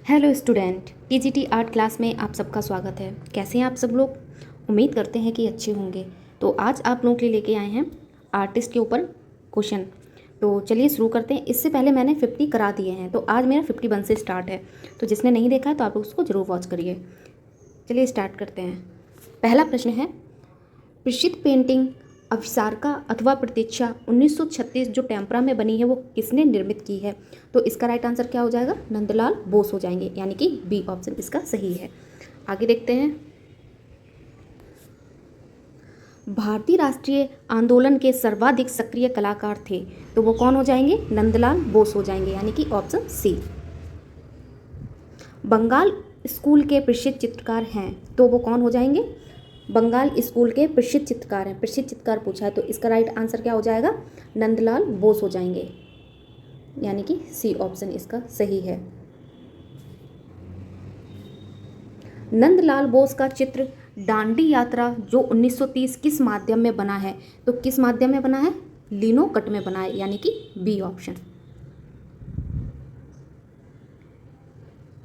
Hello student, TGT art class में आप सबका स्वागत है। कैसे हैं आप सब लोग? उम्मीद करते हैं कि अच्छे होंगे। तो आज आप लोगों के लिए लेके आए हैं आर्टिस्ट के ऊपर क्वेश्चन। तो चलिए शुरू करते हैं। इससे पहले मैंने 50 करा दिए हैं, तो आज मेरा 51 से स्टार्ट है। तो जिसने नहीं देखा है तो आप लोग उसको ज़रूर वॉच करिए। चलिए स्टार्ट करते हैं। पहला प्रश्न है, प्रसिद्ध पेंटिंग अभिसारिका अथवा प्रतीक्षा 1936 जो टेम्परा में बनी है वो किसने निर्मित की है? तो इसका राइट आंसर क्या हो जाएगा? नंदलाल बोस हो जाएंगे, यानी कि बी ऑप्शन इसका सही है। आगे देखते हैं। भारतीय राष्ट्रीय आंदोलन के सर्वाधिक सक्रिय कलाकार थे, तो वो कौन हो जाएंगे? नंदलाल बोस हो जाएंगे, यानी कि ऑप्शन सी। बंगाल स्कूल के प्रसिद्ध चित्रकार हैं, तो वो कौन हो जाएंगे? बंगाल स्कूल के प्रसिद्ध चित्रकार हैं। प्रसिद्ध चित्रकार पूछा है, तो इसका राइट आंसर क्या हो जाएगा? नंदलाल बोस हो जाएंगे, यानी कि सी ऑप्शन इसका सही है। नंदलाल बोस का चित्र डांडी यात्रा जो 1930 किस माध्यम में बना है? तो किस माध्यम में बना है? लिनो कट में बना है, यानी कि बी ऑप्शन।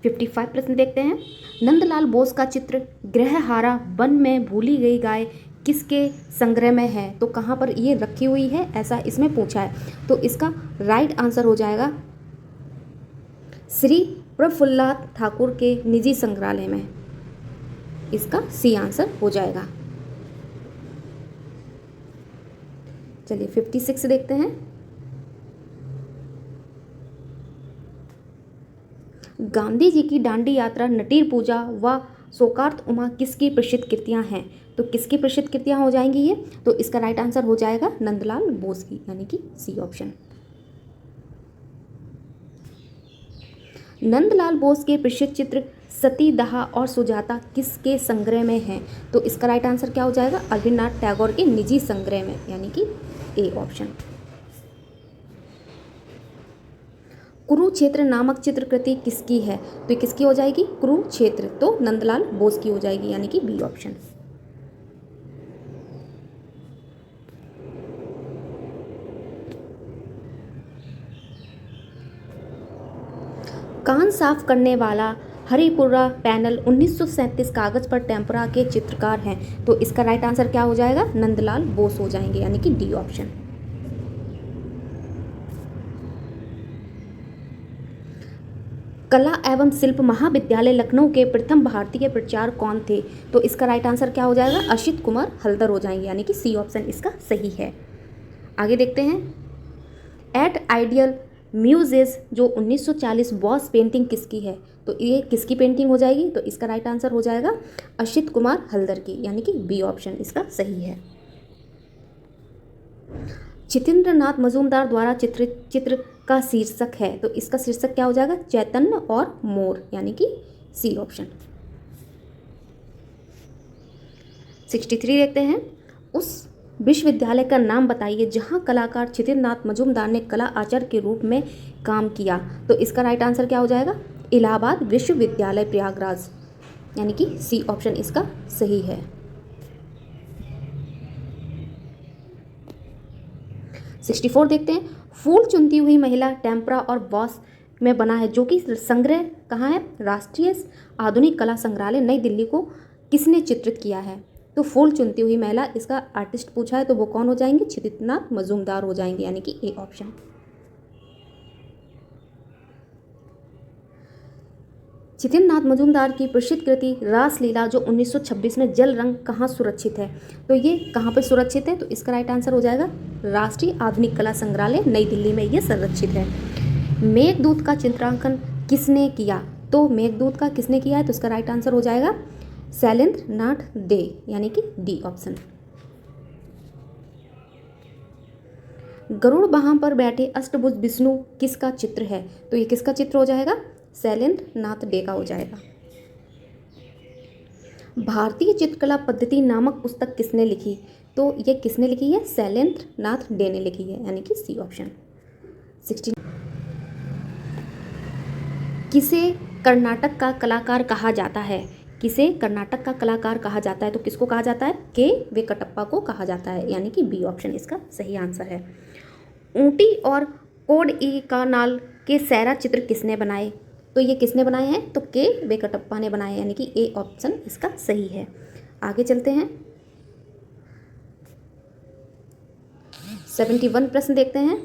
55 प्रश्न देखते हैं। नंदलाल बोस का चित्र ग्रहहारा वन में भूली गई गाय किसके संग्रह में है? तो कहाँ पर ये रखी हुई है, ऐसा इसमें पूछा है। तो इसका राइट आंसर हो जाएगा श्री प्रफुल्लाद ठाकुर के निजी संग्रहालय में। इसका सी आंसर हो जाएगा। चलिए 56 देखते हैं। गांधी जी की दांडी यात्रा, नटीर पूजा व शोकार्त उमा किसकी प्रसिद्ध कृतियां हैं? तो किसकी प्रसिद्ध कृतियां हो जाएंगी ये? तो इसका राइट आंसर हो जाएगा नंदलाल बोस की, यानी कि सी ऑप्शन। नंदलाल बोस के प्रसिद्ध चित्र सती दाह और सुजाता किसके संग्रह में हैं? तो इसका राइट आंसर क्या हो जाएगा? रविन्द्रनाथ टैगोर के निजी संग्रह में, यानी कि ए ऑप्शन। कुरुक्षेत्र नामक चित्रकृति किसकी है? तो किसकी हो जाएगी? कुरुक्षेत्र, तो नंदलाल बोस की हो जाएगी, यानी कि बी ऑप्शन। कान साफ करने वाला हरिपुरा पैनल 1937 कागज पर टेम्परा के चित्रकार हैं, तो इसका राइट आंसर क्या हो जाएगा? नंदलाल बोस हो जाएंगे, यानी कि डी ऑप्शन। कला एवं शिल्प महाविद्यालय लखनऊ के प्रथम भारतीय प्राचार्य कौन थे? तो इसका राइट आंसर क्या हो जाएगा? अशित कुमार हल्दर हो जाएंगे, यानी कि सी ऑप्शन इसका सही है। आगे देखते हैं। एट आइडियल म्यूजेस जो 1940 बॉस पेंटिंग किसकी है? तो ये किसकी पेंटिंग हो जाएगी? तो इसका राइट आंसर हो जाएगा अशित कुमार हल्दर की, यानी कि बी ऑप्शन इसका सही है। जितेंद्रनाथ मजूमदार द्वारा चित्रित चित्र का शीर्षक है, तो इसका शीर्षक क्या हो जाएगा? चैतन्य और मोर, यानी कि सी ऑप्शन। 63 देखते हैं। उस विश्वविद्यालय का नाम बताइए जहां कलाकार जितेंद्रनाथ मजूमदार ने कला आचार्य के रूप में काम किया। तो इसका राइट आंसर क्या हो जाएगा? इलाहाबाद विश्वविद्यालय प्रयागराज, यानी कि सी ऑप्शन इसका सही है। 64 देखते हैं। फूल चुनती हुई महिला टेम्परा और बॉस में बना है, जो कि संग्रह कहाँ है? राष्ट्रीय आधुनिक कला संग्रहालय नई दिल्ली को किसने चित्रित किया है? तो फूल चुनती हुई महिला, इसका आर्टिस्ट पूछा है, तो वो कौन हो जाएंगे? जितेंद्रनाथ मजूमदार हो जाएंगे, यानी कि ए ऑप्शन। जितेंद्रनाथ मजूमदार की प्रसिद्ध कृति रासलीला जो 1926 में जल रंग कहाँ सुरक्षित है? तो ये कहाँ पर सुरक्षित है? तो इसका राइट आंसर हो जाएगा राष्ट्रीय आधुनिक कला संग्रहालय नई दिल्ली में ये संरक्षित है। मेघदूत का चित्रांकन किसने किया? तो मेघदूत का किसने किया है? तो इसका राइट आंसर हो जाएगा शैलेंद्र नाथ डे, यानी कि डी ऑप्शन। गरुड़ बाहम पर बैठे अष्टभुज विष्णु किसका चित्र है? तो ये किसका चित्र हो जाएगा? शैलेंद्र नाथ डे का हो जाएगा। भारतीय चित्रकला पद्धति नामक पुस्तक किसने लिखी? तो ये किसने लिखी है? शैलेंद्र नाथ डे ने लिखी है, यानी कि सी ऑप्शन। 16 किसे कर्नाटक का कलाकार कहा जाता है? किसे कर्नाटक का कलाकार कहा जाता है? तो किसको कहा जाता है? के वेंकटप्पा को कहा जाता है, यानी कि बी ऑप्शन इसका सही आंसर है। ऊटी और कोड ई का नाल के सैरा चित्र किसने बनाए? तो ये किसने बनाए हैं? तो के वेंकटप्पा ने बनाए, यानी कि ए ऑप्शन इसका सही है। आगे चलते हैं, 71 प्रश्न देखते हैं।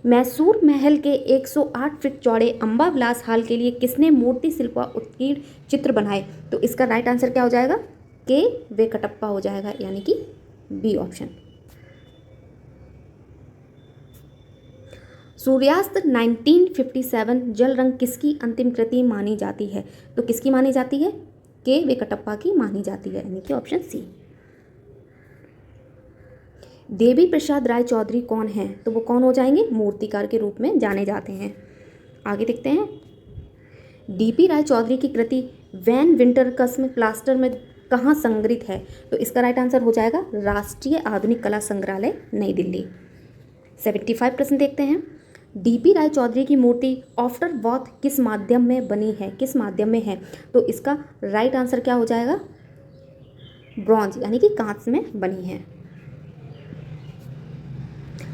मैसूर महल के 108 फीट चौड़े अंबा विलास हाल के लिए किसने मूर्ति शिल्प व उत्कीर्ण चित्र बनाए? तो इसका राइट आंसर क्या हो जाएगा? के वेंकटप्पा हो जाएगा, यानी कि बी ऑप्शन। सूर्यास्त 1957 जल रंग किसकी अंतिम कृति मानी जाती है? तो किसकी मानी जाती है? के वेंकटप्पा की मानी जाती है, यानी कि ऑप्शन सी। देवी प्रसाद राय चौधरी कौन है? तो वो कौन हो जाएंगे? मूर्तिकार के रूप में जाने जाते हैं। आगे देखते हैं, डीपी राय चौधरी की कृति वैन विंटरकस्म प्लास्टर में कहाँ संग्रहित है? तो इसका राइट आंसर हो जाएगा राष्ट्रीय आधुनिक कला संग्रहालय, नई दिल्ली। 75 प्रश्न देखते हैं। डीपी राय चौधरी की मूर्ति आफ्टर वॉथ किस माध्यम में बनी है? किस माध्यम में है? तो इसका राइट आंसर क्या हो जाएगा? ब्रॉन्ज, यानी कि कांच में बनी है।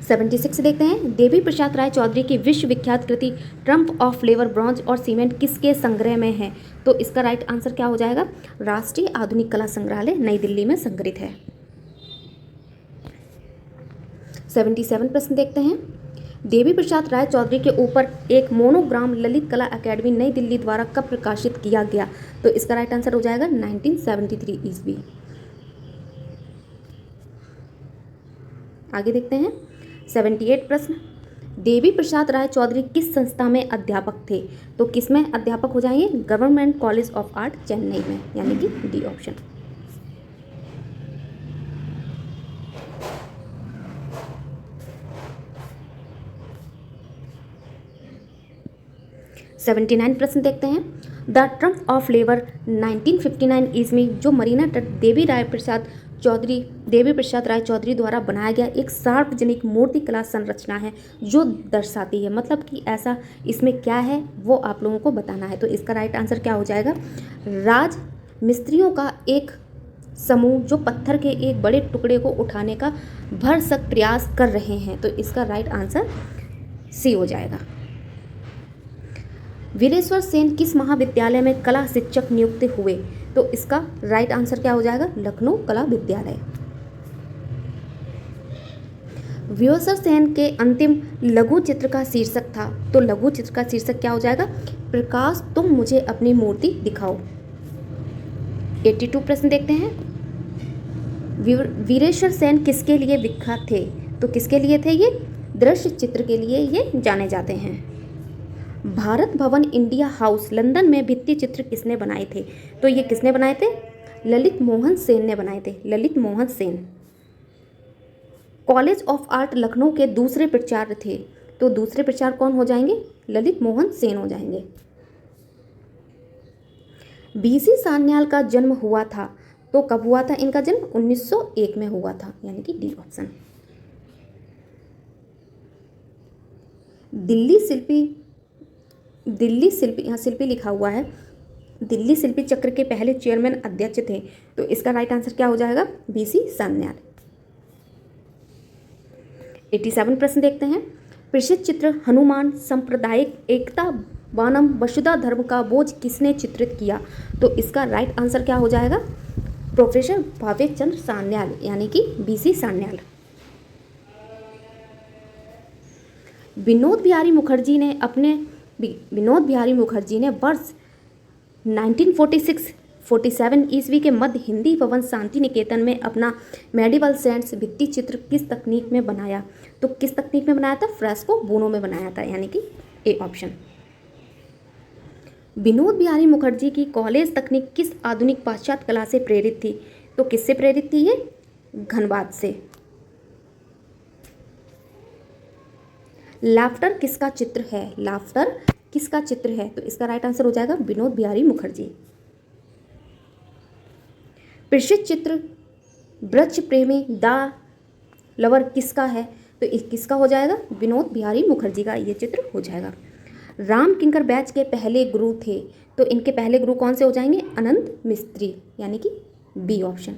76 देखते हैं। देवी प्रसाद राय चौधरी की विश्वविख्यात कृति ट्रम्प ऑफ फ्लेवर ब्रॉन्ज और सीमेंट किसके संग्रह में है? तो इसका राइट आंसर क्या हो जाएगा? राष्ट्रीय आधुनिक कला संग्रहालय, नई दिल्ली में संग्रहित है। 77 प्रश्न देखते हैं। देवी प्रसाद राय चौधरी के ऊपर एक मोनोग्राम ललित कला अकेडमी नई दिल्ली द्वारा कब प्रकाशित किया गया? तो इसका राइट आंसर हो जाएगा 1973 ईस्वी। आगे देखते हैं, 78 प्रश्न। देवी प्रसाद राय चौधरी किस संस्था में अध्यापक थे? तो किस में अध्यापक हो जाएंगे? Government college of art, Chennai में, यानी कि डी ऑप्शन। सेवेंटी 79 प्रश्न देखते हैं। द ट्रम्प ऑफ फ्लेवर 1959 ईस्वी जो मरीना तट देवी प्रसाद राय चौधरी द्वारा बनाया गया एक सार्वजनिक मूर्तिकला संरचना है जो दर्शाती है, मतलब कि ऐसा इसमें क्या है वो आप लोगों को बताना है। तो इसका राइट आंसर क्या हो जाएगा? राज मिस्त्रियों का एक समूह जो पत्थर के एक बड़े टुकड़े को उठाने का भरसक प्रयास कर रहे हैं। तो इसका राइट आंसर सी हो जाएगा। वीरेश्वर सेन किस महाविद्यालय में कला शिक्षक नियुक्त हुए? तो इसका राइट आंसर क्या हो जाएगा? लखनऊ कला विद्यालय। वीरेश्वर सेन के अंतिम लघु चित्र का शीर्षक था, तो लघु चित्र का शीर्षक क्या हो जाएगा? प्रकाश तुम मुझे अपनी मूर्ति दिखाओ। 82 प्रश्न देखते हैं। वीरेश्वर सेन किसके लिए विख्यात थे? तो किसके लिए थे ये? दृश्य चित्र के लिए ये जाने जाते हैं। Bharat Bhavan India house London में भित्ति चित्र किसने बनाए थे? तो ये किसने बनाए थे? ललित मोहन सेन ने बनाए थे, Lalit Mohan Sen. College of art Lucknow के दूसरे प्राचार्य थे, तो दूसरे प्राचार्य कौन हो जाएंगे? ललित मोहन सेन हो जाएंगे। बीसी सान्याल का जन्म हुआ था, तो कब हुआ था इनका जन्म? 1901 में हुआ था, यानी कि डी ऑप्शन। दिल्ली शिल्पी, यहाँ शिल्पी लिखा हुआ है, दिल्ली शिल्पी चक्र के पहले चेयरमैन अध्यक्ष थे, तो इसका राइट आंसर क्या हो जाएगा? बीसी सान्याल। 87 प्रश्न देखते हैं। प्रसिद्ध चित्र हनुमान सांप्रदायिक एकता वानम वसुधा धर्म का बोझ किसने चित्रित किया? तो इसका राइट आंसर क्या हो जाएगा? प्रोफेसर भावे चंद्र सान्याल, यानी कि बीसी सान्याल। विनोद बिहारी मुखर्जी ने वर्ष 1946-47 ईस्वी के मध्य हिंदी भवन शांति निकेतन में अपना मेडिवल सेंट्स भित्ति चित्र किस तकनीक में बनाया? तो किस तकनीक में बनाया था? फ्रेस्को बूनो में बनाया था, यानी कि ए ऑप्शन। विनोद बिहारी मुखर्जी की कॉलेज तकनीक किस आधुनिक पाश्चात्य कला से प्रेरित थी? तो किससे प्रेरित थी ये? घनबाद से। लाफ्टर किसका चित्र है? लाफ्टर किसका चित्र है? तो इसका राइट आंसर हो जाएगा विनोद बिहारी मुखर्जी। प्रसिद्ध चित्र वृक्ष प्रेमी द लवर किसका है? तो किसका हो जाएगा? विनोद बिहारी मुखर्जी का ये चित्र हो जाएगा। राम किंकर बैच के पहले गुरु थे, तो इनके पहले गुरु कौन से हो जाएंगे? अनंत मिस्त्री, यानी कि बी ऑप्शन।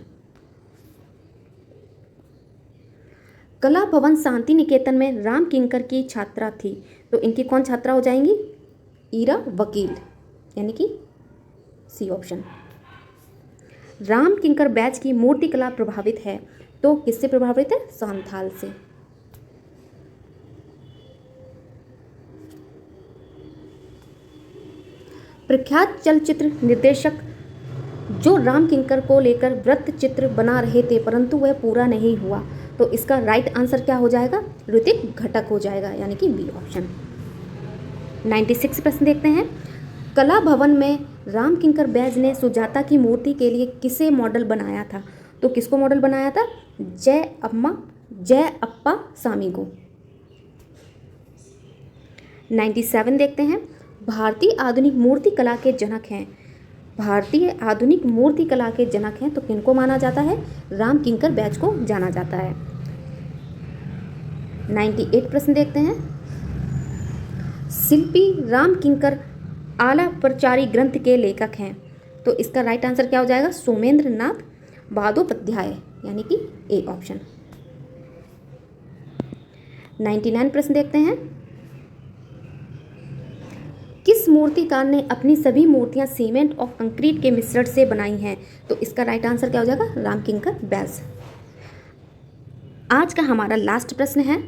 कला भवन शांति निकेतन में राम किंकर की छात्रा थी, तो इनकी कौन छात्रा हो जाएंगी? ईरा वकील, यानी कि सी ऑप्शन। राम किंकर बैच की मूर्तिकला प्रभावित है, तो किससे प्रभावित है? सांथाल से। प्रख्यात चलचित्र निर्देशक जो राम किंकर को लेकर वृत्त चित्र बना रहे थे परंतु वह पूरा नहीं हुआ, तो इसका राइट आंसर क्या हो जाएगा? ऋतिक घटक हो जाएगा, यानी कि बी ऑप्शन। 96 प्रश्न देखते हैं। कला भवन में राम किंकर बैज ने सुजाता की मूर्ति के लिए किसे मॉडल बनाया था? तो किसको मॉडल बनाया था? जय अप्पा सामी को। 97 देखते हैं। भारतीय आधुनिक मूर्ति कला के जनक हैं। भारतीय आधुनिक मूर्ति कला के जनक हैं तो किनको माना जाता है? राम किंकर बैच को जाना जाता है। 98 प्रश्न देखते हैं। शिल्पी राम किंकर आला प्रचारी ग्रंथ के लेखक हैं, तो इसका राइट आंसर क्या हो जाएगा? सोमेंद्र नाथ बंदोपाध्याय, यानी कि ए ऑप्शन। 99 प्रश्न देखते हैं। किस मूर्तिकार ने अपनी सभी मूर्तियां सीमेंट और कंक्रीट के मिश्रण से बनाई हैं? तो इसका राइट आंसर क्या हो जाएगा? राम किंकर बैज। आज का हमारा लास्ट प्रश्न है।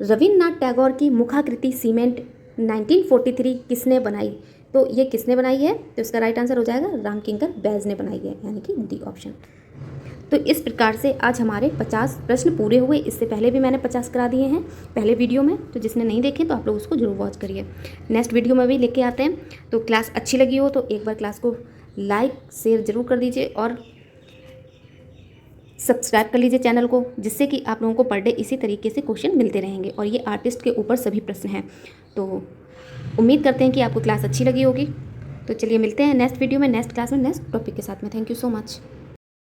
रविन्द्रनाथ टैगोर की मुखाकृति सीमेंट 1943 किसने बनाई? तो ये किसने बनाई है? तो इसका राइट आंसर हो जाएगा राम किंकर बैज ने बनाई है, यानी कि डी ऑप्शन। तो इस प्रकार से आज हमारे 50 प्रश्न पूरे हुए। इससे पहले भी मैंने 50 करा दिए हैं पहले वीडियो में, तो जिसने नहीं देखे तो आप लोग उसको जरूर वॉच करिए। नेक्स्ट वीडियो में भी लेके आते हैं। तो क्लास अच्छी लगी हो तो एक बार क्लास को लाइक शेयर जरूर कर दीजिए और सब्सक्राइब कर लीजिए चैनल को, जिससे कि आप लोगों को पर डे इसी तरीके से क्वेश्चन मिलते रहेंगे। और ये आर्टिस्ट के ऊपर सभी प्रश्न हैं। तो उम्मीद करते हैं कि आपको क्लास अच्छी लगी होगी। तो चलिए मिलते हैं नेक्स्ट वीडियो में, नेक्स्ट क्लास में, नेक्स्ट टॉपिक के साथ में। Thank you so much.